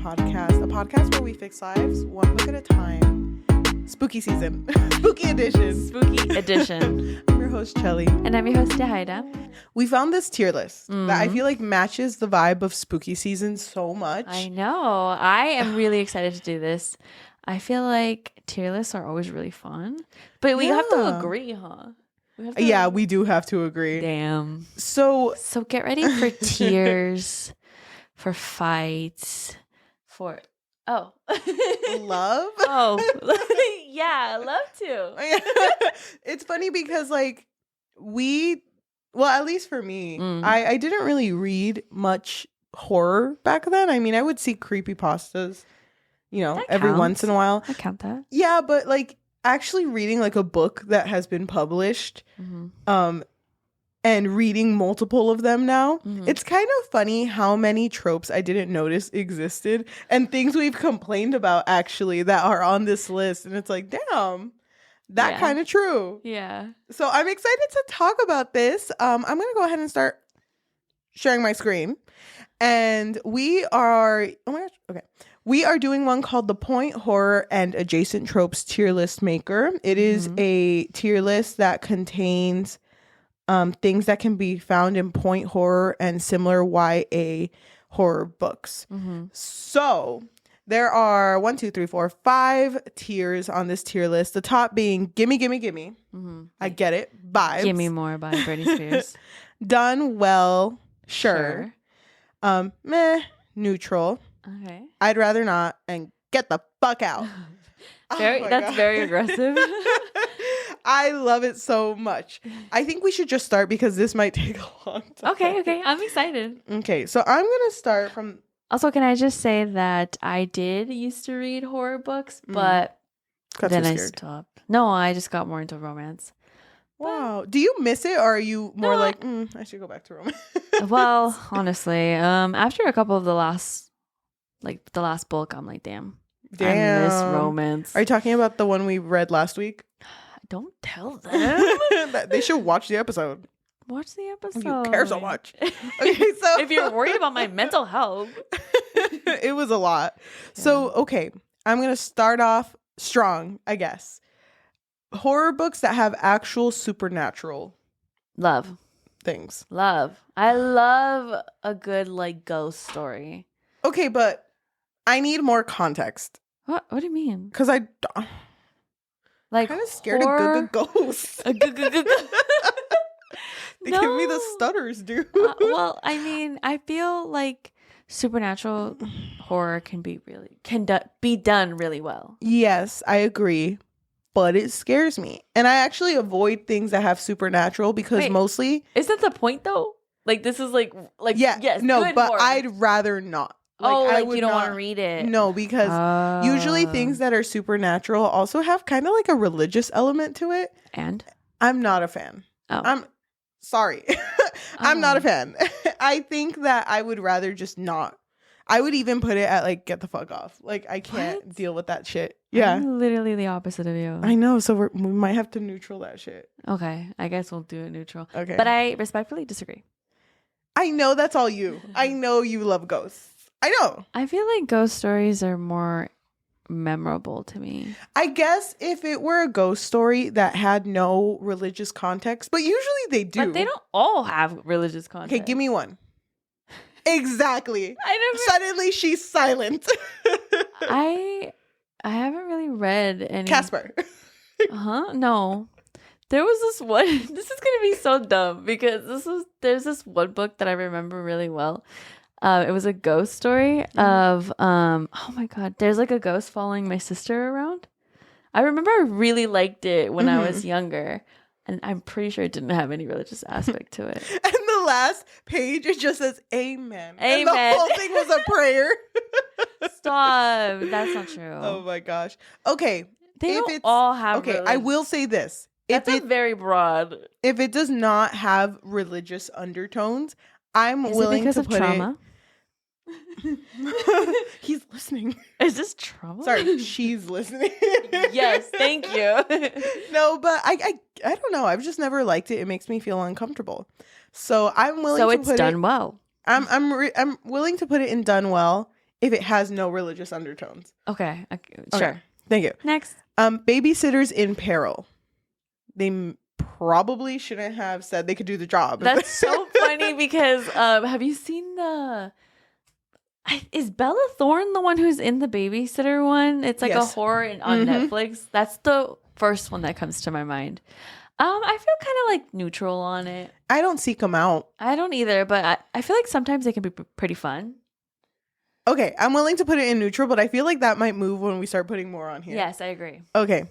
podcast, a podcast where we fix lives one book at a time. Spooky season. Spooky edition. Spooky edition. I'm your host, Cheli. And I'm your host, Yajaira. We found this tier list that I feel like matches the vibe of spooky season so much. I know. I am really excited to do this. I feel like tier lists are always really fun. But we have to agree, huh? We do have to agree. Damn. So get ready for tears, for fights, for love. Oh, yeah, love too. It's funny because at least for me, I didn't really read much horror back then. I mean, I would see creepypastas, every once in a while. I count that. Yeah, but actually reading a book that has been published, and reading multiple of them now, it's kind of funny how many tropes I didn't notice existed and things we've complained about actually that are on this list. And it's like, damn, that kind of true. Yeah. So I'm excited to talk about this. I'm going to go ahead and start sharing my screen. And we are doing one called the Point Horror and Adjacent Tropes Tier List Maker. It is a tier list that contains things that can be found in point horror and similar YA horror books. So there are 5 tiers on this tier list. The top being Gimme, Gimme, Gimme. I get it. Vibes. Gimme More by Britney Spears. Done well. Sure. Meh. Neutral. Okay. I'd rather not. And get the fuck out. That's very aggressive. I love it so much. I think we should just start because this might take a long time. Okay. I'm excited. Okay, so I'm going to start from... Also, can I just say that I did used to read horror books, but then I stopped. No, I just got more into romance. Wow. Do you miss it, or are you more I should go back to romance? Well, honestly, after a couple of the last book, I'm like, damn. I miss romance. Are you talking about the one we read last week? Don't tell them. They should watch the episode. Watch the episode. You care so much. Okay, so if you're worried about my mental health. It was a lot. Yeah. So, okay, I'm going to start off strong, I guess. Horror books that have actual supernatural things. I love a good ghost story. Okay, but I need more context. What do you mean? Because I'm kind of scared of ghosts. They give me the stutters, dude. Well, I mean, I feel like supernatural horror can be done really well. Yes, I agree. But it scares me. And I actually avoid things that have supernatural because mostly... Is that the point, though? This is yes. No, but horror. I'd rather not. You don't want to read it. No, because usually things that are supernatural also have kind of a religious element to it. And? I'm not a fan. Oh. I'm sorry. I'm not a fan. I think that I would rather just not. I would even put it at get the fuck off. I can't deal with that shit. Yeah. I'm literally the opposite of you. I know. So we might have to neutral that shit. Okay. I guess we'll do it neutral. Okay. But I respectfully disagree. I know that's all you. I know you love ghosts. I know. I feel like ghost stories are more memorable to me. I guess if it were a ghost story that had no religious context, but usually they do. But they don't all have religious context. Okay, give me one. Exactly. Suddenly she's silent. I haven't really read any. Casper. No. There was this one. This is gonna be so dumb because there's this one book that I remember really well. It was a ghost story of oh my god, there's a ghost following my sister around. I remember I really liked it when I was younger, and I'm pretty sure it didn't have any religious aspect to it. And the last page it just says amen. Amen. And the whole thing was a prayer. Stop. That's not true. Oh my gosh. Okay. They don't all have okay, I will say this. That's very broad. If it does not have religious undertones, I'm willing to put trauma? He's listening. Is this trauma? Sorry, she's listening. Yes, thank you. No, but I don't know. I've just never liked it. It makes me feel uncomfortable. So I'm willing. So it's done well. I'm willing to put it in done well if it has no religious undertones. Okay. Okay. Sure. Thank you. Next. Babysitters in peril. They probably shouldn't have said they could do the job. That's so funny because have you seen the... Is Bella Thorne the one who's in the babysitter one? It's like a horror on Netflix. That's the first one that comes to my mind. I feel kind of like neutral on it. I don't seek them out. I don't either, but I feel like sometimes they can be pretty fun. Okay, I'm willing to put it in neutral, but I feel like that might move when we start putting more on here. Yes, I agree. Okay.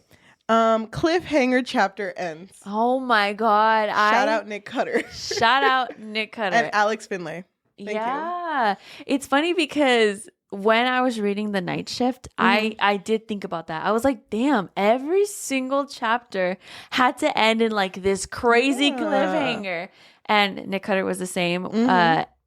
Cliffhanger chapter ends. Oh my God. Shout out Nick Cutter. Shout out Nick Cutter. And Alex Finlay. Thank you. It's funny because when I was reading The Night Shift, I did think about that. I was like, damn, every single chapter had to end in like this crazy cliffhanger. And Nick Cutter was the same.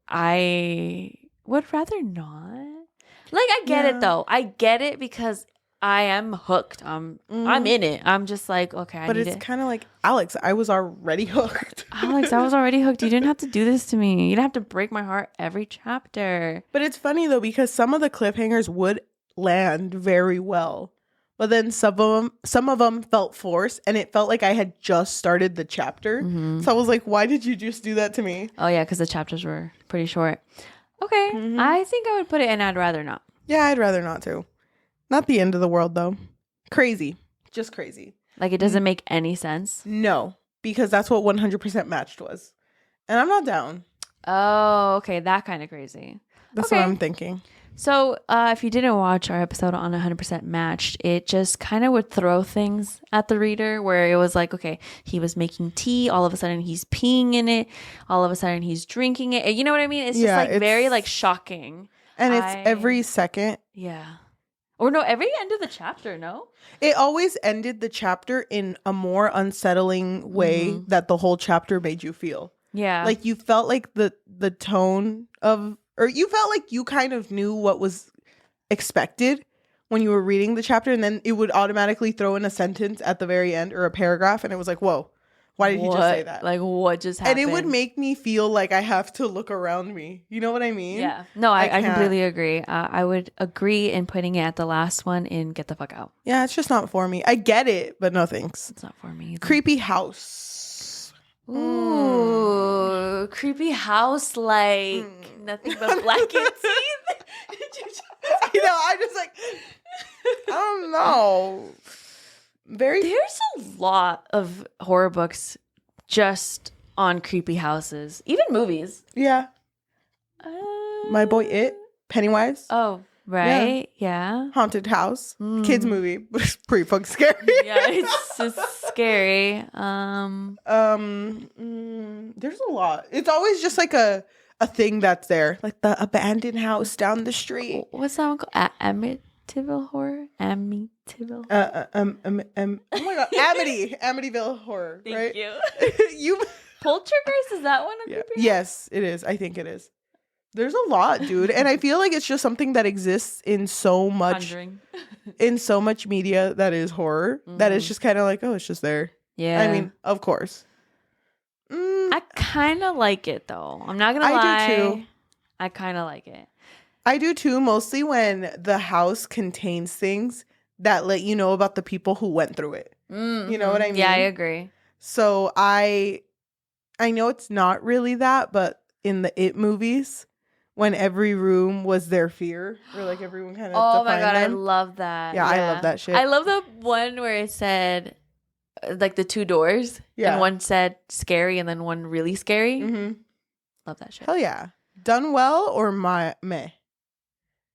I would rather not. Like, I get it though. I get it because I am hooked. I'm in it. I'm just like, okay, but it's kind of like, Alex, I was already hooked. Alex, I was already hooked. You didn't have to do this to me. You didn't have to break my heart every chapter. But it's funny though, because some of the cliffhangers would land very well. But then some of them felt forced, and it felt like I had just started the chapter. So I was like, why did you just do that to me? Oh yeah, because the chapters were pretty short. Okay, I think I would put it in I'd rather not. Yeah, I'd rather not too. Not the end of the world, though. Crazy. Just crazy. Like, it doesn't make any sense? No, because that's what 100% matched was. And I'm not down. Oh, okay. That kind of crazy. That's what I'm thinking. So, if you didn't watch our episode on 100% matched, it just kind of would throw things at the reader where it was like, okay, he was making tea. All of a sudden, he's peeing in it. All of a sudden, he's drinking it. You know what I mean? It's just like very like shocking. And it's every second. Yeah. Or no, every end of the chapter, no? It always ended the chapter in a more unsettling way that the whole chapter made you feel. Yeah. Like you felt like the tone of, or you felt like you kind of knew what was expected when you were reading the chapter, and then it would automatically throw in a sentence at the very end or a paragraph, and it was like, whoa, why did he just say that? Like, what just happened? And it would make me feel like I have to look around me. You know what I mean? Yeah. No, I completely agree. I would agree in putting it at the last one in Get the Fuck Out. Yeah, it's just not for me. I get it, but no thanks. It's not for me either. Creepy house. Ooh, creepy house, like nothing but black and teeth. You know, I just like, I don't know. There's a lot of horror books just on creepy houses, even movies. Yeah. My Boy It, Pennywise. Oh, right. Yeah. Haunted House, kids movie, but it's pretty fucking scary. Yeah, it's scary. There's a lot. It's always just like a thing that's there, like the abandoned house down the street. What's that one called? Amityville horror. Amityville. Oh my god, Amityville horror. Thank right? you. You. Poltergeist, is that one a creepy house? Yes, it is. I think it is. There's a lot, dude, and I feel like it's just something that exists in so much, media that is horror. That is just kind of like, oh, it's just there. Yeah. I mean, of course. I kind of like it though. I'm not gonna lie. I do too. I kind of like it. I do too, mostly when the house contains things that let you know about the people who went through it. You know what I mean? Yeah, I agree. So I know it's not really that, but in the It movies, when every room was their fear, or like everyone kind of oh my god, them. I love that. Yeah, I love that shit. I love the one where it said like the two doors, and one said scary, and then one really scary. Love that shit. Hell yeah, done well or meh?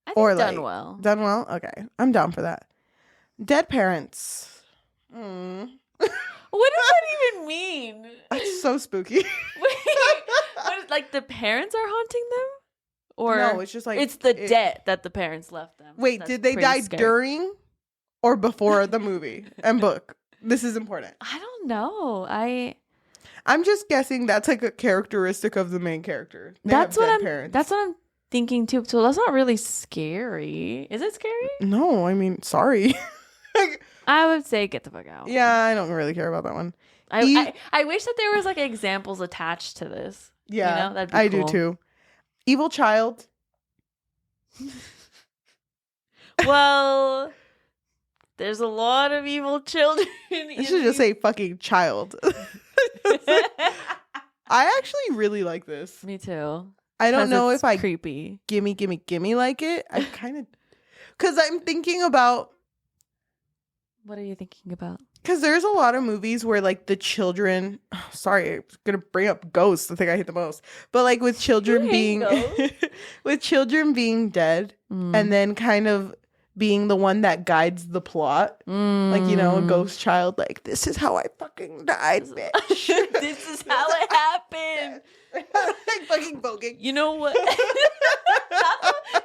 I think done well. Done well. Okay, I'm down for that. Dead parents. What does that even mean? That's so spooky. Wait, what is, like the parents are haunting them? Or no, it's just like it's the debt that the parents left them. Wait, That's did they die scary. during or before the movie and book? This is important. I don't know. I'm just guessing that's like a characteristic of the main character. That's what I'm thinking too. So that's not really scary. Is it scary? No, I mean, sorry. I would say get the fuck out. Yeah, I don't really care about that one. I wish that there was like examples attached to this. Yeah, you know? That'd be I cool. do too. Evil child. Well, there's a lot of evil children. I should just say fucking child. I actually really like this. Me too. I don't know if I creepy. gimme like it. I kind of, because I'm thinking about. What are you thinking about? Because there's a lot of movies where like the children. Sorry, I'm gonna bring up Ghosts, the thing I hate the most. But like with children being, with children being dead, and then kind of being the one that guides the plot. Like, you know, a ghost child, like, this is how I fucking died, bitch. This is how it happened. Like fucking voguing. You know what?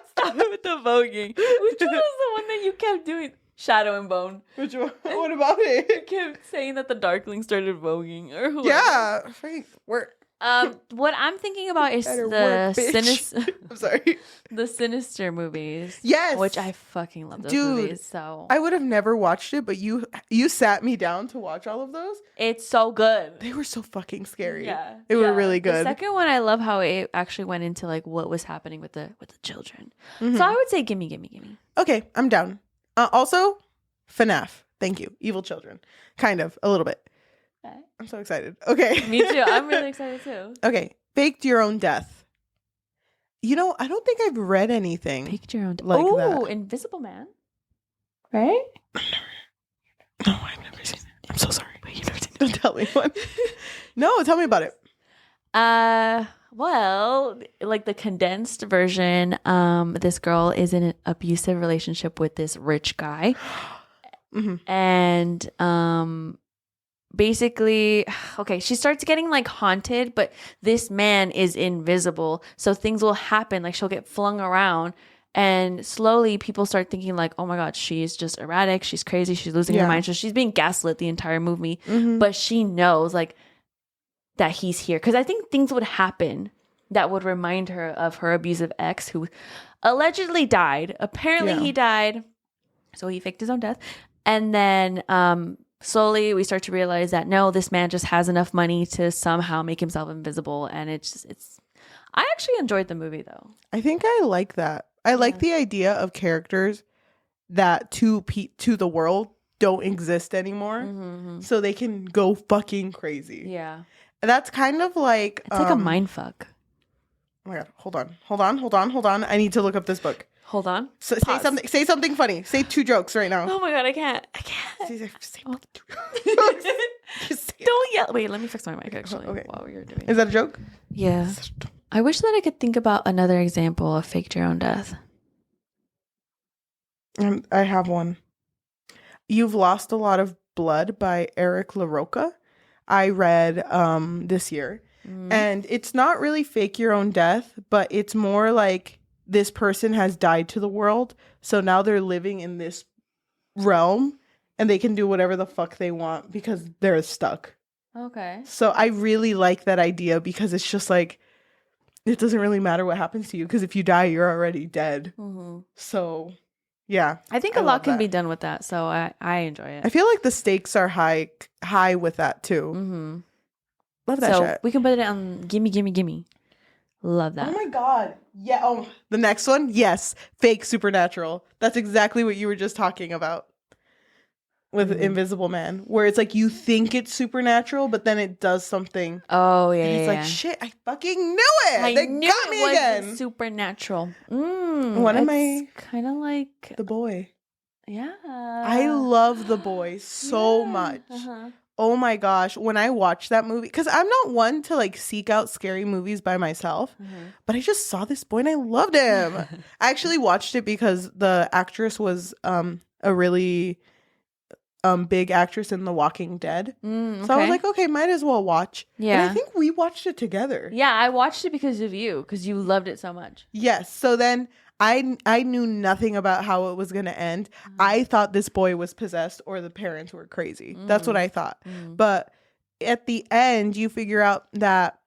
Stop it with the voguing. Which one was the one that you kept doing? Shadow and Bone. Which one? What about You it? kept saying that the Darkling started voguing. Or whoever. Yeah. Fucking work. What I'm thinking about is Better the work, bitch. sinister. I'm sorry. The Sinister movies. Yes. Which I fucking love those Dude, movies. So I would have never watched it, but you sat me down to watch all of those. it's so good. They were so fucking scary. Yeah. They were really The good. second one, I love how it actually went into like what was happening with the children. So I would say gimme. Okay, I'm down. Also, FNAF. Thank you. Evil Children. Kind of. A little bit. Okay. I'm so excited. Okay. Me too. I'm really excited too. Okay. Faked your own death. You know, I don't think I've read anything. Pick your own. Like Oh, that. Invisible Man. Right? No, I've never seen it. I'm so sorry. Wait, you've never seen it? Don't tell me one. No, tell me about it. Well, like the condensed version, this girl is in an abusive relationship with this rich guy. And basically, okay, she starts getting like haunted, but this man is invisible, so things will happen, like she'll get flung around, and slowly people start thinking like, oh my god, she's just erratic, she's crazy, she's losing her mind. So she's being gaslit the entire movie, but she knows like that he's here, because I think things would happen that would remind her of her abusive ex who allegedly died. Apparently he died, so he faked his own death. And then slowly we start to realize that no, this man just has enough money to somehow make himself invisible. And it's I actually enjoyed the movie though. I think I like that. I like the idea of characters that to the world don't exist anymore, so they can go fucking crazy. Yeah, that's kind of like it's like a mind fuck. Oh my god! Hold on! I need to look up this book. Hold on. So, say something funny. Say 2 jokes right now. Oh my god, I can't. Say Oh. 2 jokes. Just say it. Don't yell. Wait, let me fix my mic actually. Okay. While you're doing. Is that a joke? Yeah. I wish that I could think about another example of faked your own death. I have one. You've Lost a Lot of Blood by Eric LaRocca. I read this year. And it's not really fake your own death, but it's more like this person has died to the world. So now they're living in this realm and they can do whatever the fuck they want because they're stuck. Okay. So I really like that idea because it's just like, it doesn't really matter what happens to you because if you die, you're already dead. So yeah. I think a lot can be done with that. So I enjoy it. I feel like the stakes are high with that too. Love that shit. We can put it on gimme. Love that. Oh my god. Yeah. Oh, the next one. Yes. Fake supernatural. That's exactly what you were just talking about with Invisible Man, where it's like you think it's supernatural, but then it does something. Oh yeah. And it's like shit. I fucking knew it. They knew got me again. Supernatural. What am I? Kind of like The Boy. Yeah. I love The Boy so much. Oh my gosh, when I watched that movie, because I'm not one to like seek out scary movies by myself, but I just saw this boy and I loved him. I actually watched it because the actress was a really big actress in The Walking Dead. So I was like, okay, might as well watch. Yeah. And I think we watched it together. Yeah, I watched it because of you, because you loved it so much. Yes. So then I knew nothing about how it was going to end. I thought this boy was possessed or the parents were crazy. That's what I thought. But at the end, you figure out that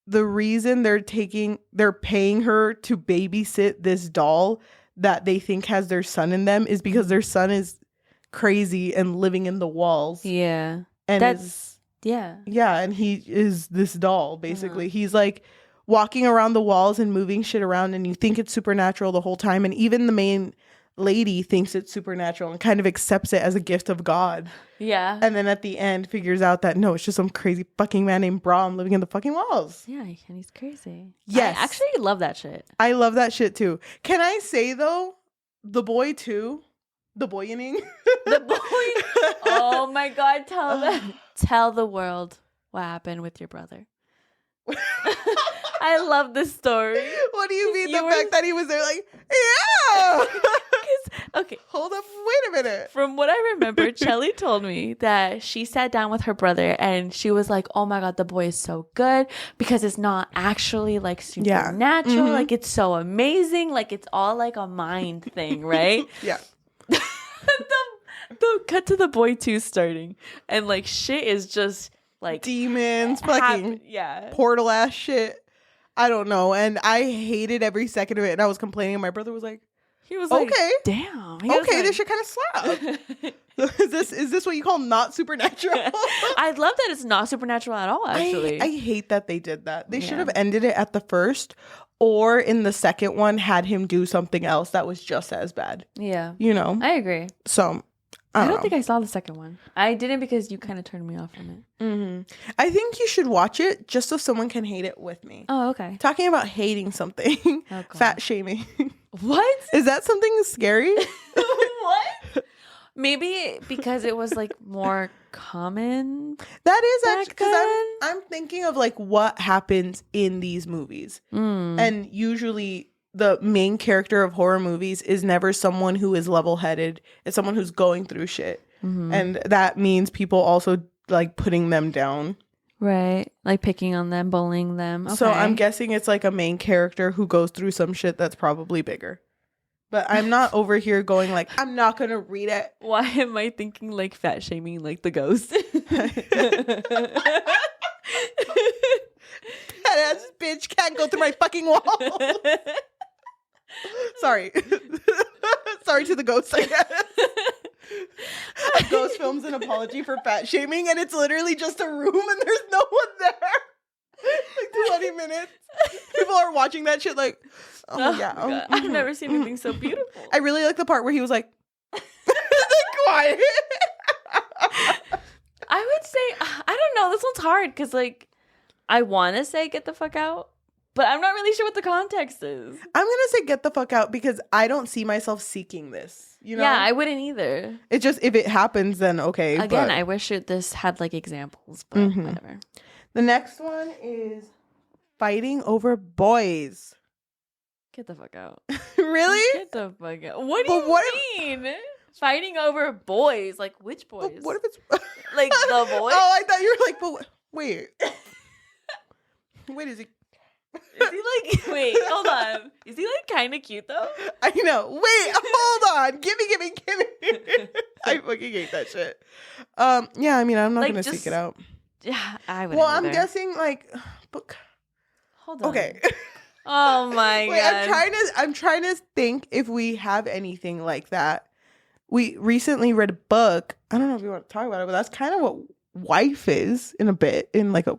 the reason they're paying her to babysit this doll that they think has their son in them is because their son is crazy and living in the walls. Yeah. And yeah, and he is this doll, basically. He's like walking around the walls and moving shit around, and you think it's supernatural the whole time. And even the main lady thinks it's supernatural and kind of accepts it as a gift of God. Yeah. And then at the end figures out that no, it's just some crazy fucking man named Brahm living in the fucking walls. Yeah, and he's crazy. Yes. I actually love that shit. I love that shit too. Can I say though, the boy too, the boyoning. The boy. Oh my God. Tell the world what happened with your brother. I love this story. What do you mean? The fact that he was there like, yeah. Okay. Hold up. Wait a minute. From what I remember, Cheli told me that she sat down with her brother and she was like, oh my God, the boy is so good because it's not actually like supernatural. Mm-hmm. Like it's so amazing. Like it's all like a mind thing, right? Yeah. the cut to the boy 2 starting. And like shit is just like demons, fucking portal ass shit. I don't know. And I hated every second of it. And I was complaining. And my brother was like, he was okay. Like, damn. Okay, this shit kind of slapped. Is this what you call not supernatural? I love that it's not supernatural at all, actually. I hate that they did that. They should have ended it at the first, or in the second one had him do something else that was just as bad. Yeah. You know? I agree. So I don't think I saw the second one. I didn't because you kind of turned me off from it. Mm-hmm. I think you should watch it just so someone can hate it with me. Oh, okay. Talking about hating something. Fat shaming. What? Is that something scary? What? Maybe because it was like more common. That is actually because I'm thinking of like what happens in these movies. And usually the main character of horror movies is never someone who is level-headed. It's someone who's going through shit. Mm-hmm. And that means people also like putting them down. Right. Like picking on them, bullying them. Okay. So I'm guessing it's like a main character who goes through some shit that's probably bigger. But I'm not over here going like, I'm not going to read it. Why am I thinking like fat shaming like the ghost? That ass bitch can't go through my fucking wall. Sorry. Sorry to the ghost, I guess. Ghost films an apology for fat shaming, and it's literally just a room and there's no one there. Like 20 minutes. People are watching that shit like, oh yeah. I've never seen anything so beautiful. I really like the part where he was like, quiet. I would say, I don't know. This one's hard because like, I want to say get the fuck out, but I'm not really sure what the context is. I'm going to say get the fuck out because I don't see myself seeking this. You know? Yeah, I wouldn't either. It just, if it happens, then okay. Again, I wish this had like examples, but whatever. The next one is fighting over boys. Get the fuck out. Really? Get the fuck out. What do you mean? Fighting over boys? Like which boys? What if it's like the boys? Oh, I thought you were like, but wait. Wait, is he? Is he like? Wait, hold on. Is he like kind of cute though? I know. Wait, hold on. Give me. I fucking hate that shit. Yeah. I mean, I'm not gonna seek it out. Yeah, I would. Well, I'm guessing like. Hold on. Okay. Oh my god. I'm trying to think if we have anything like that. We recently read a book. I don't know if you want to talk about it, but that's kind of what wife is in like a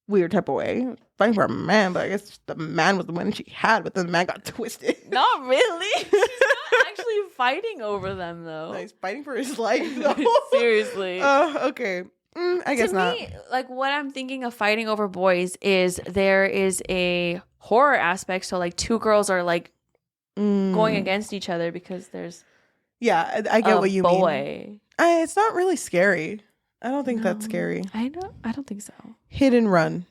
weird type of way. Fighting for a man, but I guess the man was the one she had, but then the man got twisted. Not really. She's not actually fighting over them though. No, he's fighting for his life though. Seriously. Okay. I guess not. To me, like what I'm thinking of fighting over boys is there is a horror aspect. So like two girls are like going against each other because there's I get what you mean. Boy. It's not really scary. I don't think that's scary. I don't think so. Hit and run.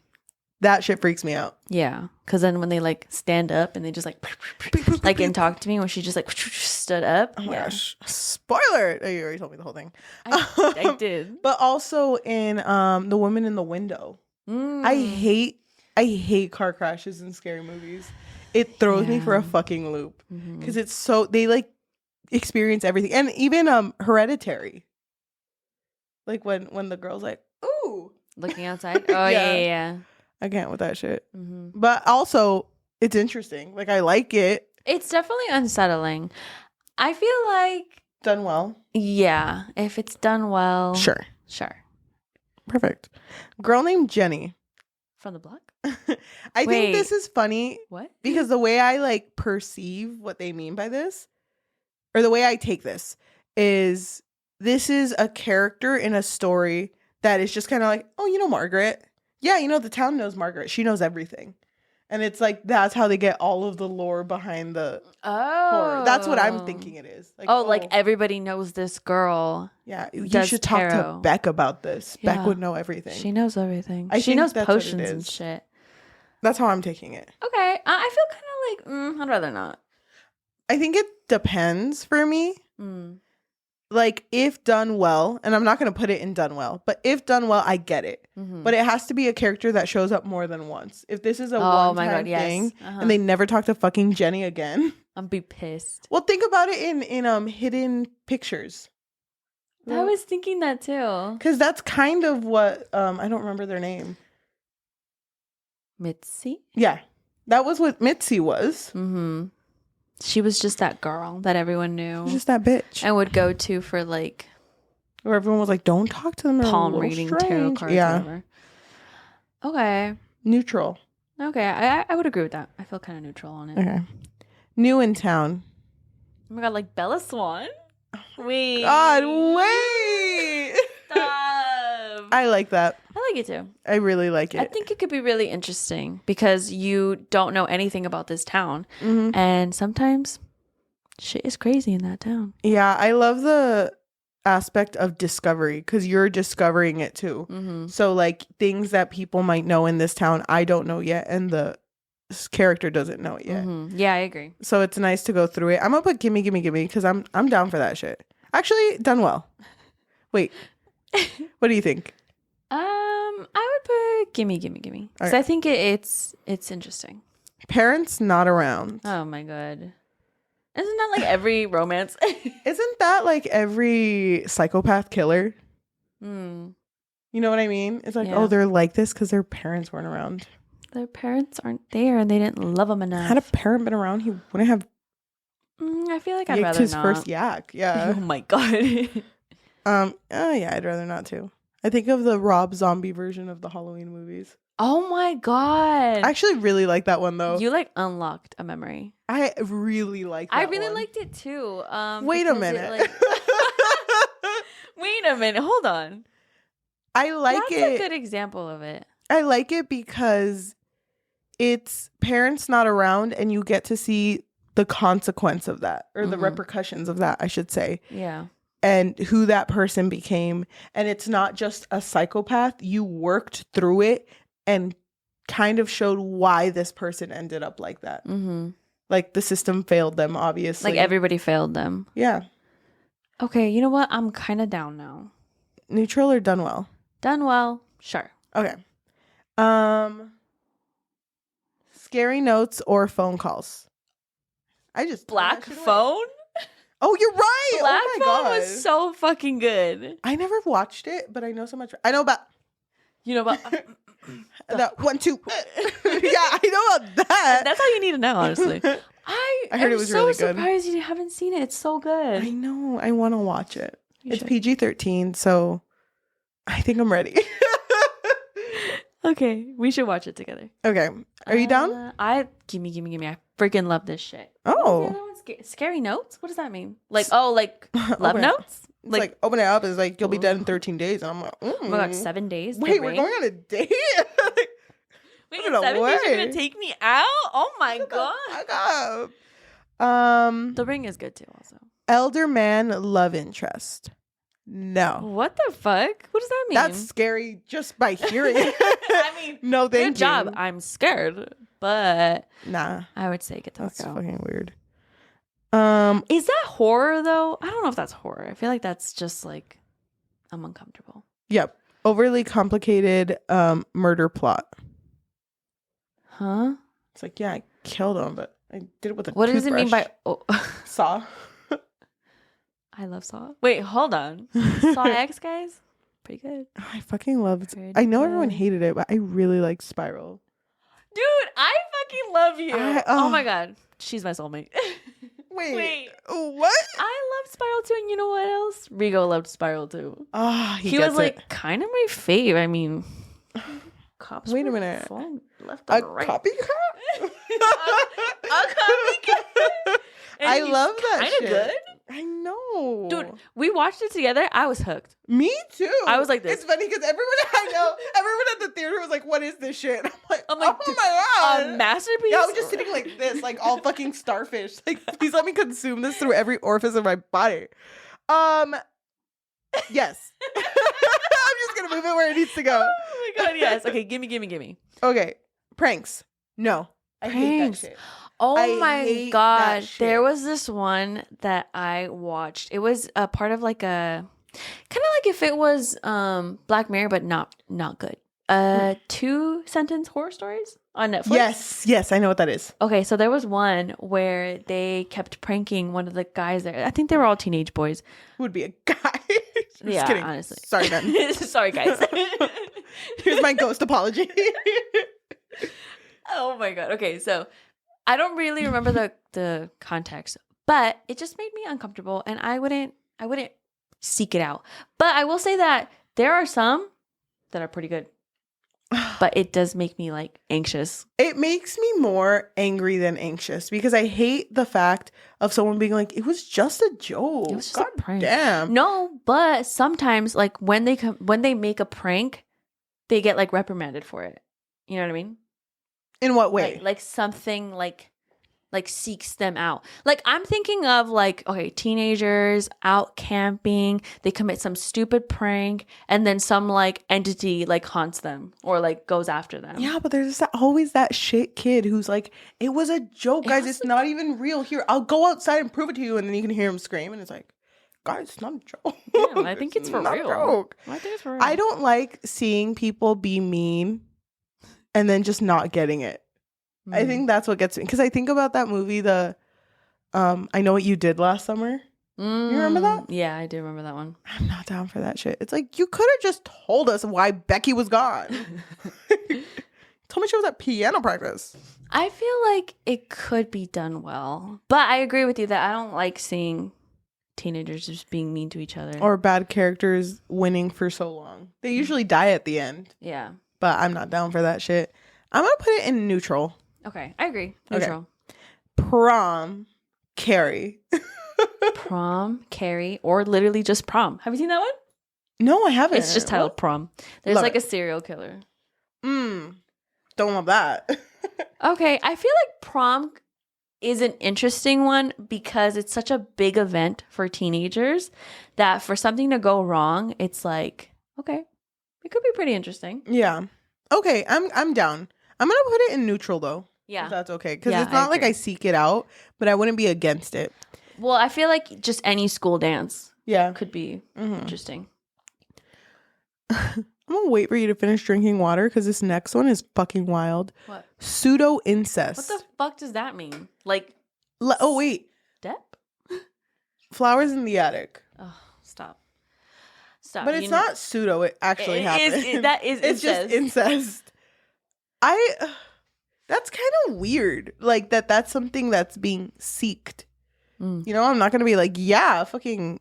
That shit freaks me out. Yeah. Because then when they like stand up and they just like and talk to me when she just like stood up. Oh my gosh. Spoiler. Oh, you already told me the whole thing. I did. But also in The Woman in the Window. I hate car crashes in scary movies. It throws me for a fucking loop. Because it's so, they like experience everything. And even Hereditary. Like when the girl's like, ooh. Looking outside. Oh, yeah. I can't with that shit. But also, it's interesting. Like, I like it. It's definitely unsettling. I feel like... Done well. Yeah. If it's done well... Sure. Perfect. Girl named Jenny. From the block? I think this is funny. What? Because the way I, like, perceive what they mean by this or the way I take this is a character in a story that is just kind of like, oh, you know Margaret. Yeah, you know, the town knows Margaret. She knows everything. And it's like, that's how they get all of the lore behind the horror. That's what I'm thinking it is. Like, like everybody knows this girl. Yeah, you should talk to Beck about this. Yeah. Beck would know everything. She knows everything. She knows potions and shit. That's how I'm taking it. Okay. I feel kind of like, I'd rather not. I think it depends for me. Like, if done well, and I'm not going to put it in done well, but if done well, I get it. But it has to be a character that shows up more than once. If this is a one-time thing and they never talk to fucking Jenny again, I'll be pissed. Well, think about it in Hidden Pictures. I was thinking that too. Because that's kind of what, I don't remember their name. Mitzi? Yeah. That was what Mitzi was. She was just that girl that everyone knew. Just that bitch. And would go to for like... Where everyone was like, don't talk to them. Palm reading, tarot cards, whatever. Okay. Neutral. Okay. I would agree with that. I feel kind of neutral on it. Okay. New in town. Oh my God, like Bella Swan? Wait. God, wait. Stop. I like that. I like it too. I really like it. I think it could be really interesting because you don't know anything about this town. And sometimes shit is crazy in that town. Yeah, I love the aspect of discovery because you're discovering it too. So like things that people might know in this town, I don't know yet. And the character doesn't know it yet. Yeah, I agree. So it's nice to go through it. I'm gonna put gimme because I'm down for that shit. Actually, done well. Wait, what do you think? I would put gimme because I think it's interesting. Parents not around. Oh my God, isn't that like every romance? Isn't that like every psychopath killer? You know what I mean? It's like, oh, they're like this because their parents weren't around. Their parents aren't there and they didn't love them enough. Had a parent been around, he wouldn't have. I feel like I'd rather his not. First yak. Yeah. Oh my God. Oh yeah, I'd rather not too. I think of the Rob Zombie version of the Halloween movies. Oh my God. I actually really like that one though. You like unlocked a memory. I really like that I really one. liked it too. Wait a minute. Wait a minute. Hold on. I like it. That's a good example of it. I like it because it's parents not around and you get to see the consequence of that or the repercussions of that, I should say. Yeah. And who that person became. And it's not just a psychopath. You worked through it and kind of showed why this person ended up like that. Like the system failed them, obviously. Like everybody failed them. Yeah. Okay, you know what? I'm kind of down now. Neutral or done well? Done well. Sure. Okay. Scary notes or phone calls? I just Black Phone? Oh, you're right. Black Oh my Phone God. was so fucking good. I never watched it, but I know so much. I know about. You know about that 1, 2. Yeah, I know about that. That's all you need to know, honestly. I heard it was really good. I'm so surprised you haven't seen it. It's so good. I know. I want to watch it. It's PG-13, so I think I'm ready. Okay, we should watch it together. Okay. Are you down? Gimme. I freaking love this shit. Oh. Scary notes? What does that mean? Like, love notes? It's like open it up. It's like, you'll be dead in 13 days. And I'm like, oh my God, 7 days? Wait, we're going on a date? Wait, in 7 days you're going to take me out? Oh my God. The Ring is good too, also. Elder man love interest. No. What the fuck? What does that mean? That's scary just by hearing it. I mean, no, thank you. Good job. I'm scared, but nah. I would say get the fuck out. That's fucking weird. Is that horror though? I don't know if that's horror. I feel like that's just like I'm uncomfortable. Yep. Overly complicated murder plot. Huh? It's like, yeah, I killed him, but I did it with a What toothbrush. does it mean by Saw? I love Saw. Wait, hold on. Saw X, guys? Pretty good. I fucking love it. I know everyone hated it, but I really like Spiral. Dude, I fucking love you. Oh my God. She's my soulmate. Wait. What? I loved Spiral too, and you know what else? Rigo loved Spiral too. Oh, he was like kind of my fave. I mean, cops. Wait a minute. Left and right. Copycat? a copycat. I love that shit. Kind of good. I know. Dude, we watched it together. I was hooked. Me too. I was like this. It's funny because everyone at the theater was like, what is this shit? I'm like, I'm like, oh my God. A masterpiece? Yeah, I was just sitting like this, like all fucking starfish. Like, please let me consume this through every orifice of my body. Yes. I'm just gonna move it where it needs to go. Oh my God, yes. Okay, gimme. Okay. Pranks. No. I hate that shit. Oh I my hate God. that shit. There was this one that I watched. It was a part of like a kind of like if it was Black Mirror, but not good. 2-sentence horror stories on Netflix. Yes, I know what that is. Okay, so there was one where they kept pranking one of the guys there. I think they were all teenage boys. Would be a guy. Yeah, kidding. honestly. Sorry, man. Sorry, guys. Here's my ghost apology. Oh my God. Okay, so I don't really remember the context, but it just made me uncomfortable, and I wouldn't seek it out. But I will say that there are some that are pretty good. But it does make me like anxious. It makes me more angry than anxious because I hate the fact of someone being like, it was just a joke. It was just God a prank. Damn. No, but sometimes like when they make a prank, they get like reprimanded for it. You know what I mean? In what way? Like something like seeks them out. Like I'm thinking of like, okay, teenagers out camping, they commit some stupid prank, and then some like entity like haunts them or like goes after them. Yeah, but there's always that shit kid who's like, it was a joke, guys. It's not even real. Here, I'll go outside and prove it to you. And then you can hear him scream, and it's like, guys, it's not a joke. Yeah, I think it's for not real. A joke. I think it's for real. I don't like seeing people be mean and then just not getting it. I think that's what gets me. Because I think about that movie, the I Know What You Did Last Summer. You remember that? Yeah, I do remember that one. I'm not down for that shit. It's like, you could have just told us why Becky was gone. Told me she was at piano practice. I feel like it could be done well. But I agree with you that I don't like seeing teenagers just being mean to each other. Or bad characters winning for so long. They usually die at the end. Yeah. But I'm not down for that shit. I'm going to put it in neutral. Okay, I agree. Neutral. Okay. Prom, Carrie. Prom, Carrie, or literally just prom. Have you seen that one? No, I haven't. It's just titled Prom. There's Love like it. a serial killer. Don't love that. Okay, I feel like prom is an interesting one because it's such a big event for teenagers that for something to go wrong, it's like, okay, it could be pretty interesting. Yeah. Okay, I'm down. I'm gonna put it in neutral though. Yeah, if that's okay, because Yeah, it's not I like agree. I seek it out, but I wouldn't be against it. Well, I feel like just any school dance Yeah. could be interesting. I'm gonna wait for you to finish drinking water because this next one is fucking wild. What? Pseudo incest. What the fuck does that mean? Like, Oh wait, step? flowers in the attic. Oh, stop. But it's not pseudo. It actually happened. That is It's just incest. That's kind of weird. Like that's something that's being seeked. You know, I'm not gonna be like, yeah, fucking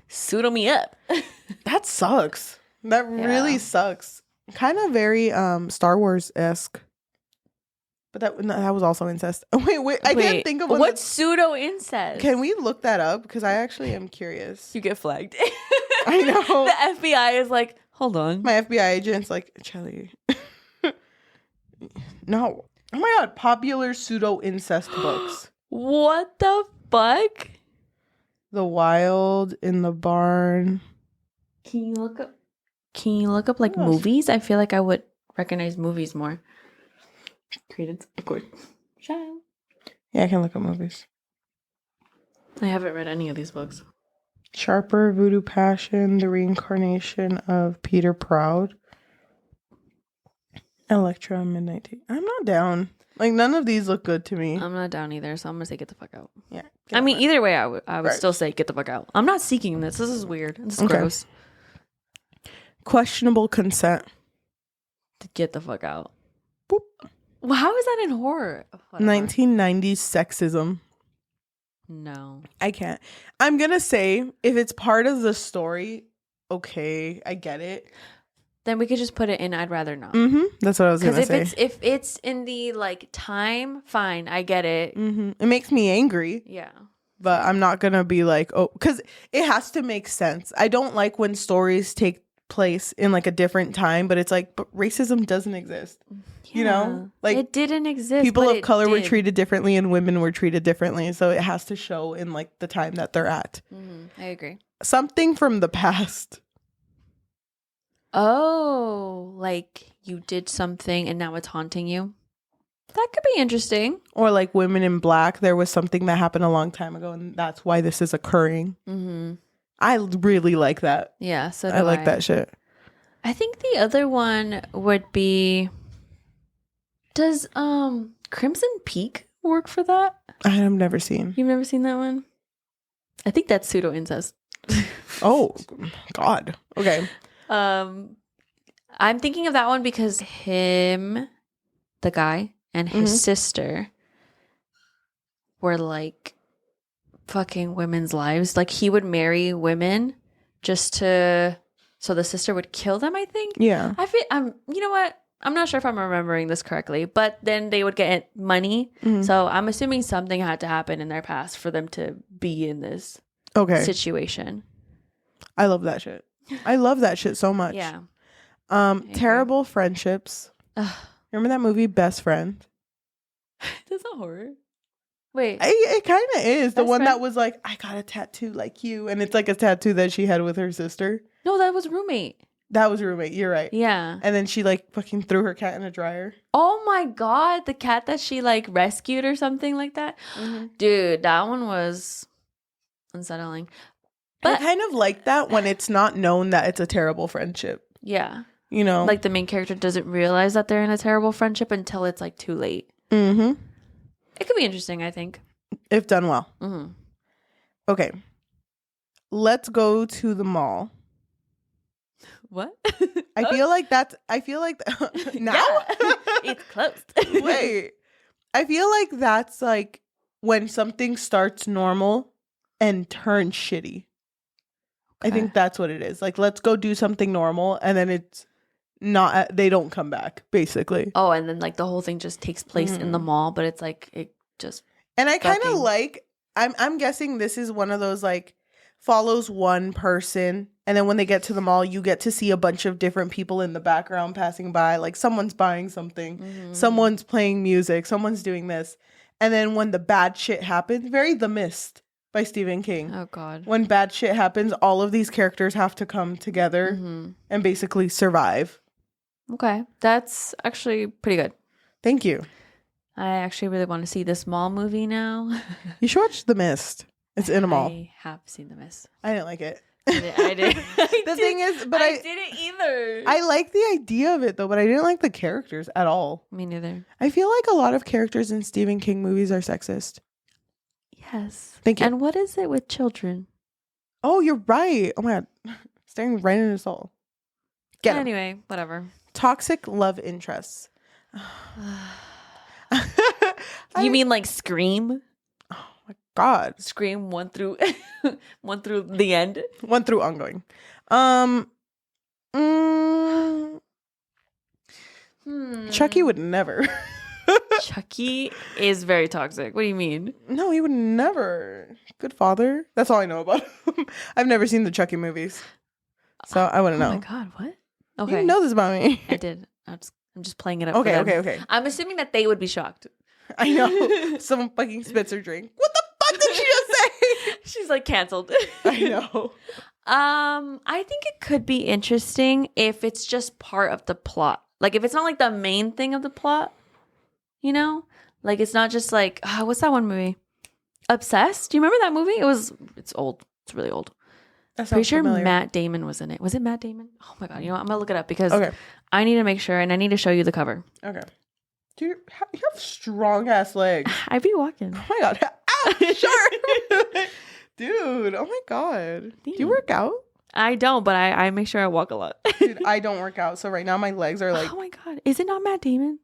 pseudo me up. that sucks. That really sucks. Kind of very Star Wars-esque. But that was also incest. Wait, I can't think of what's pseudo incest. Can we look that up? Because I actually am curious. You get flagged. I know. The FBI is like, hold on. My FBI agent's like, Cheli. No. Oh my God. Popular pseudo incest books. What the fuck? The Wild in the Barn. Can you look up like movies? I feel like I would recognize movies more. Credence, of course. Child. Yeah, I can look up movies. I haven't read any of these books. Sharper, Voodoo Passion, The Reincarnation of Peter Proud. Electra, Midnight Tea. I'm not down. Like, none of these look good to me. I'm not down either, so I'm gonna say get the fuck out. Yeah. I mean, either way, I would Right. still say get the fuck out. I'm not seeking this. This is weird. This is Okay. gross. Questionable consent. Get the fuck out. Boop. Well, how is that in horror? Whatever. 1990s sexism. No. I can't. I'm going to say, if it's part of the story, okay, I get it. Then we could just put it in I'd rather not. That's what I was going to say. Because if it's in the like time, fine, I get it. It makes me angry. Yeah. but I'm not gonna be like, oh, because it has to make sense. I don't like when stories take place in like a different time, but it's like, but racism doesn't exist. You know, like it didn't exist. people but of color were did. treated differently and women were treated differently, so it has to show in like the time that they're at. I agree. Something from the past. Oh, like you did something and now it's haunting you. That could be interesting. Or like Women in Black, there was something that happened a long time ago, and that's why this is occurring. I really like that. Yeah, so I like that shit. I think the other one would be, does Crimson Peak work for that? I have never seen. You've never seen that one? I think that's pseudo incest. Oh God. Okay. I'm thinking of that one because him, the guy, and his sister were like fucking women's lives. Like he would marry women just to, so the sister would kill them, I think. Yeah. You know what? I'm not sure if I'm remembering this correctly, but then they would get money. So I'm assuming something had to happen in their past for them to be in this situation. I love that shit. I love that shit so much. Yeah. Terrible friendships. Remember that movie Best Friend? That's a horror. Wait. It kind of is. The Best one Friend? that was like, I got a tattoo like you. And it's like a tattoo that she had with her sister. No, that was Roommate. That was Roommate. You're right. Yeah. And then she like fucking threw her cat in a dryer. Oh my God. The cat that she like rescued or something like that. Dude, that one was unsettling. But I But kind of like that when it's not known that it's a terrible friendship. yeah. You know? Like the main character doesn't realize that they're in a terrible friendship until it's like too late. Mm-hmm. It could be interesting, I think. If done well. Okay. Let's go to the mall. What? I feel like now? It's closed. Wait. I feel like that's like when something starts normal and turns shitty. I think that's what it is. Like, let's go do something normal, and then it's not, they don't come back, basically. Oh, and then like the whole thing just takes place in the mall, but it's like it just. And I kind of like, I'm guessing this is one of those like follows one person, and then when they get to the mall, you get to see a bunch of different people in the background passing by. Like someone's buying something, someone's playing music, someone's doing this, and then when the bad shit happens, very The Mist by Stephen King. Oh God. When bad shit happens, all of these characters have to come together and basically survive. Okay, that's actually pretty good. Thank you. I actually really want to see this mall movie now. You should watch The Mist. It's in a mall. I have seen The Mist. I didn't like it. I did. The thing is, but I didn't either. I like the idea of it though, but I didn't like the characters at all. Me neither. I feel like a lot of characters in Stephen King movies are sexist. Yes. Thank you. And what is it with children? Oh, you're right. Oh my God. Staring right in his soul. Get him. Anyway, whatever. Toxic love interests. You mean like Scream? Oh my God. Scream 1 through 1 through the end? 1 through ongoing. Chucky would never. Chucky is very toxic. What do you mean? No, he would never. Good father. That's all I know about him. I've never seen the Chucky movies, so I wouldn't know. Oh my God, what? You Okay. didn't know this about me. I did. I'm just playing it up. Okay, for them. okay. I'm assuming that they would be shocked. I know. Someone fucking spits her drink. What the fuck did she just say? She's like canceled. I know. I think it could be interesting if it's just part of the plot. Like if it's not like the main thing of the plot, you know? Like it's not just like, what's that one movie? Obsessed? Do you remember that movie? It's old. It's really old. Pretty sure familiar. Matt Damon was in it. Was it Matt Damon? Oh my God. You know what? I'm gonna look it up because Okay. I need to make sure and I need to show you the cover. Okay. Dude, you have strong ass legs. I be walking. Oh my God. Ow, sure. Dude, oh my God. Do you work out? I don't, but I make sure I walk a lot. Dude, I don't work out. So right now my legs are like. Oh my God. Is it not Matt Damon?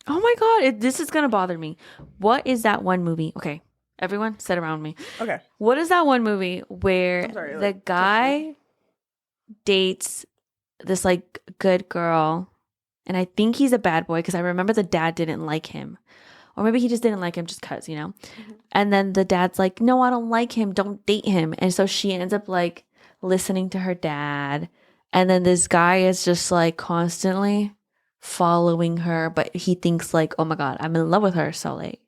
Oh my God. This is going to bother me. What is that one movie? Okay. Everyone sit around me. Okay. What is that one movie where the guy dates this like good girl and I think he's a bad boy because I remember the dad didn't like him. or maybe he just didn't like him just cuz, you know. And then the dad's like, no, I don't like him, don't date him. And so she ends up like listening to her dad, and then this guy is just like constantly following her, but he thinks like, oh my god, I'm in love with her, so like,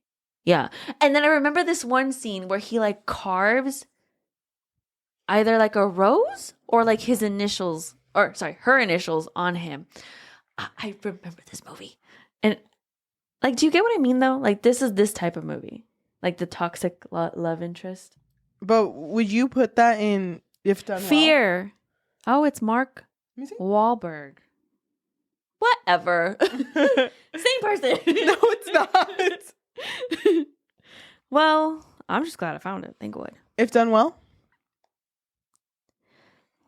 yeah. And then I remember this one scene where he like carves either like a rose or like his initials, or sorry, her initials on him. I remember this movie. And like, do you get what I mean though? Like, this is this type of movie, like the toxic love interest. But would you put that in If Done Well? Fear. Oh, it's Mark Let me see. Wahlberg. Whatever. Same person. No, it's not. Well, I'm just glad I found it. Thank God. If Done Well?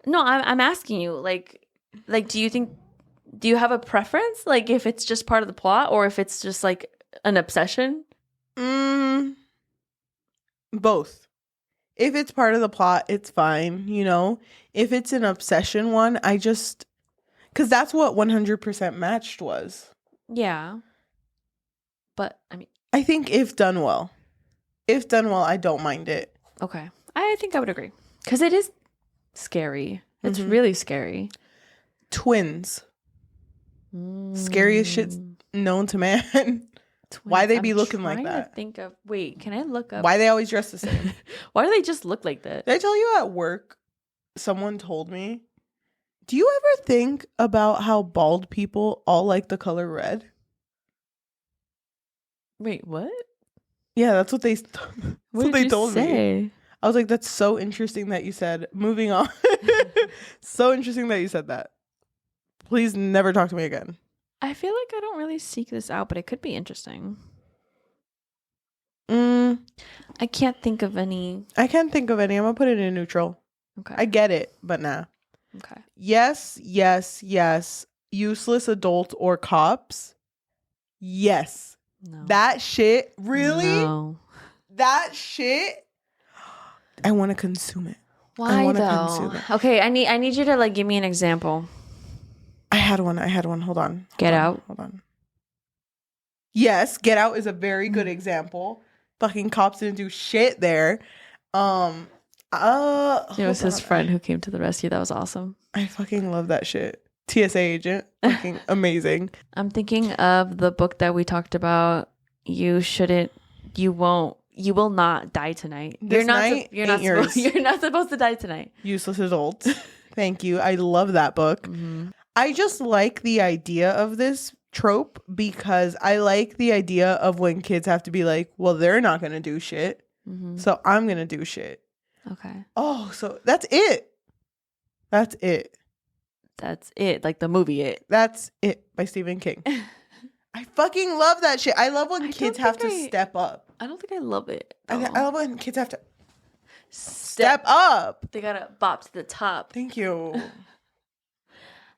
No, I'm asking you, like, do you have a preference? Like, if it's just part of the plot, or if it's just like an obsession? Both. If it's part of the plot, it's fine, you know? If it's an obsession one, because that's what 100% Matched was. Yeah. But, I mean, I think If Done Well. If Done Well, I don't mind it. okay. I think I would agree. Because it is scary. It's really scary. Twins. Scariest shit known to man. Twins. Why they I'm be looking like trying that? to think of, wait, can I look up? Why they always dress the same? Why do they just look like that? Did I tell you at work, someone told me, do you ever think about how bald people all like the color red? Wait, what? Yeah, that's what they What they did told you me. say? I was like, that's so interesting that you said. Moving on. So interesting that you said that. Please never talk to me again. I feel like I don't really seek this out, but it could be interesting. I can't think of any. I can't think of any. I'm gonna put it in neutral. Okay. I get it, but nah. Okay. Yes, yes, yes. Useless adult or cops. Yes. No. That shit. Really? No. That shit. I want to consume it. Why wanna though? consume it. Okay, I need you to like give me an example. I had one. Hold on. Get Out. Hold on. Yes, Get Out is a very good example. Fucking cops didn't do shit there. It was his friend who came to the rescue. That was awesome. I fucking love that shit. TSA agent. Fucking amazing. I'm thinking of the book that we talked about. You will not die tonight. You're not You're not supposed to die tonight. Useless adults. Thank you. I love that book. Mm-hmm. I just like the idea of this trope because I like the idea of when kids have to be like, well, they're not going to do shit. Mm-hmm. So I'm going to do shit. Okay. Oh, so that's it. That's it. That's it. Like the movie It. That's it by Stephen King. I fucking love that shit. I love when kids have to step up. I don't think I love it. I love when kids have to step up. They gotta bop to the top. Thank you.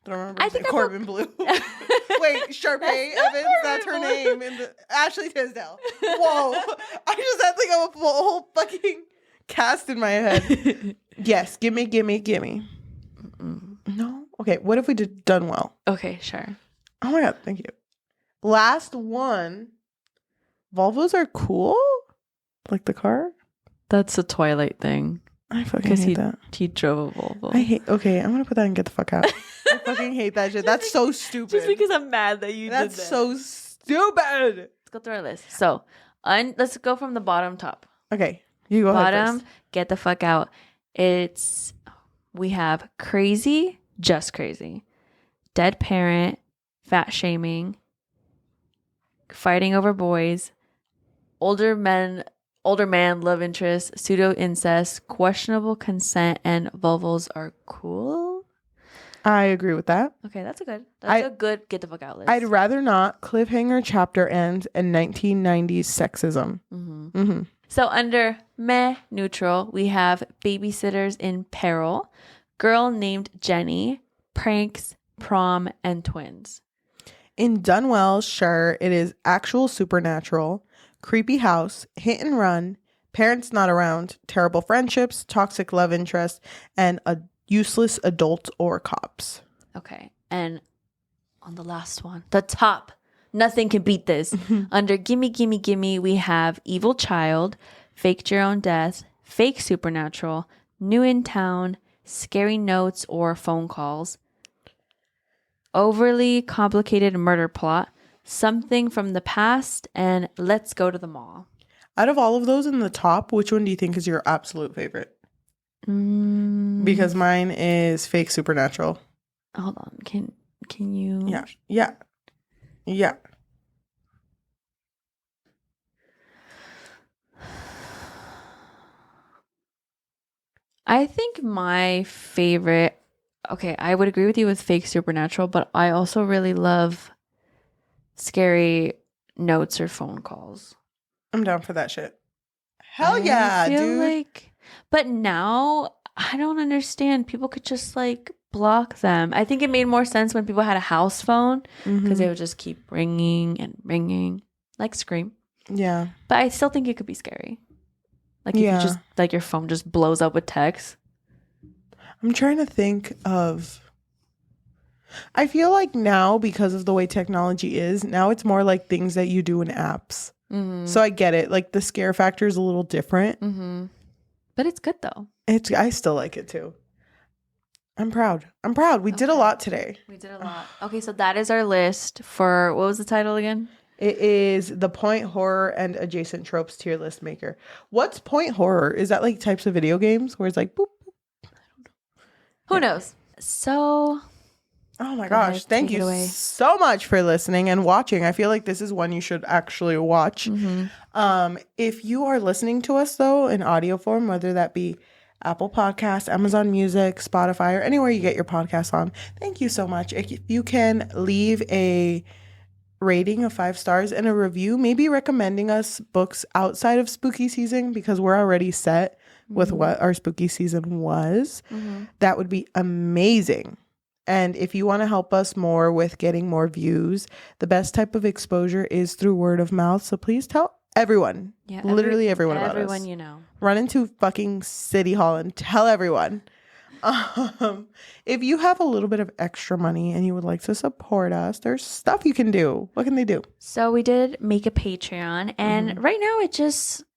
Don't remember. I think Corbin Blue. Wait, Sharpay Evans. That's her name. In the Ashley Tisdale. Whoa! I just had like a whole fucking cast in my head. Yes, gimme. No. Okay. What if we did Done Well? Okay, sure. Oh my god! Thank you. Last one. Volvos are cool. Like the car. That's a Twilight thing. I fucking hate that. He drove a Volvo. Okay, I'm gonna put that and get the fuck out. I fucking hate that shit. That's so stupid. Just because I'm mad that you did that. That's so stupid. Let's go through our list. So, let's go from the bottom top. Okay, you go ahead Bottom, first. get the fuck out. We have crazy, just crazy. Dead parent, fat shaming, fighting over boys, older man love interest, pseudo incest, questionable consent, and Volvos are cool. I agree with that. Okay, that's a good get the fuck out list. I'd rather not cliffhanger chapter end and 1990s sexism. Mm-hmm. Mm-hmm. So under meh neutral, we have babysitters in peril, girl named Jenny, pranks, prom, and twins. In Done Well, sure, it is actual supernatural, creepy house, hit and run, parents not around, terrible friendships, toxic love interest, and a useless adult or cops. Okay, and on the last one, the top Nothing can beat this. Under Gimme, Gimme, Gimme, we have Evil Child, Faked Your Own Death, Fake Supernatural, New in Town, Scary Notes or Phone Calls, Overly Complicated Murder Plot, Something from the Past, and Let's Go to the Mall. Out of all of those in the top, which one do you think is your absolute favorite? Because mine is Fake Supernatural. Hold on. Can you? Yeah. I think my favorite, okay, I would agree with you with Fake Supernatural, but I also really love Scary Notes or Phone Calls. I'm down for that shit. Hell yeah, dude. Like, but now I don't understand. People could just like block them. I think it made more sense when people had a house phone because they would just keep ringing and ringing, like Scream. Yeah. But I still think it could be scary. Like if you just like your phone just blows up with text. I'm trying to think of. I feel like now because of the way technology is, now it's more like things that you do in apps. So I get it. Like the scare factor is a little different. But it's good though. I still like it too. I'm proud. We did a lot today. We did a lot. Okay, so that is our list for, what was the title again? It is the point horror and adjacent tropes tier list maker. What's point horror? Is that like types of video games where it's like boop, boop? I don't know. Who knows? So, oh my gosh, thank you so much for listening and watching. I feel like this is one you should actually watch. If you are listening to us though in audio form, whether that be Apple Podcasts, Amazon Music, Spotify, or anywhere you get your podcasts on, thank you so much. If you can leave a rating of 5 stars and a review, maybe recommending us books outside of spooky season because we're already set with what our spooky season was, that would be amazing. And if you want to help us more with getting more views, the best type of exposure is through word of mouth. So please tell everyone, literally everyone about us. Everyone you know. Run into fucking City Hall and tell everyone. If you have a little bit of extra money and you would like to support us, there's stuff you can do. What can they do? So we did make a Patreon, and right now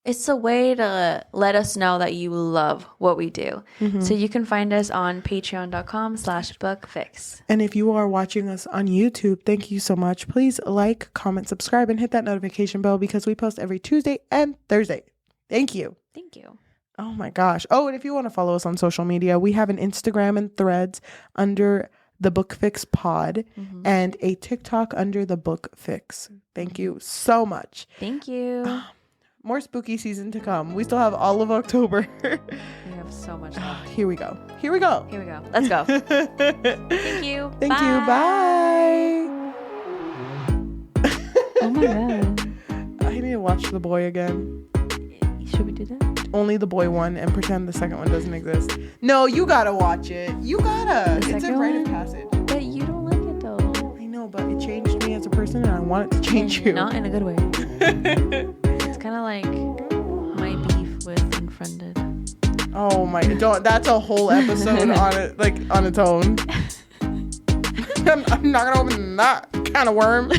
it's a way to let us know that you love what we do. So you can find us on patreon.com/bookfix. And if you are watching us on YouTube, thank you so much. Please like, comment, subscribe, and hit that notification bell because we post every Tuesday and Thursday. Thank you. Thank you. Oh my gosh. Oh, and if you want to follow us on social media, we have an Instagram and Threads under the Book Fix Pod and a TikTok under the Book Fix. Thank you so much. Thank you. More spooky season to come. We still have all of October. We have so much left. Here we go. Let's go. Thank you. Thank you. Bye. Oh my God. I need to watch The Boy again. Should we do that? Only the boy one and pretend the second one doesn't exist. No, you gotta watch it. You gotta. It's a rite of passage. But you don't like it though. I know, but it changed me as a person and I want it to change you. Not in a good way. It's kind of like my beef with Unfriended. Oh my, don't. That's a whole episode on it, like on its own. I'm not gonna open that can of worm.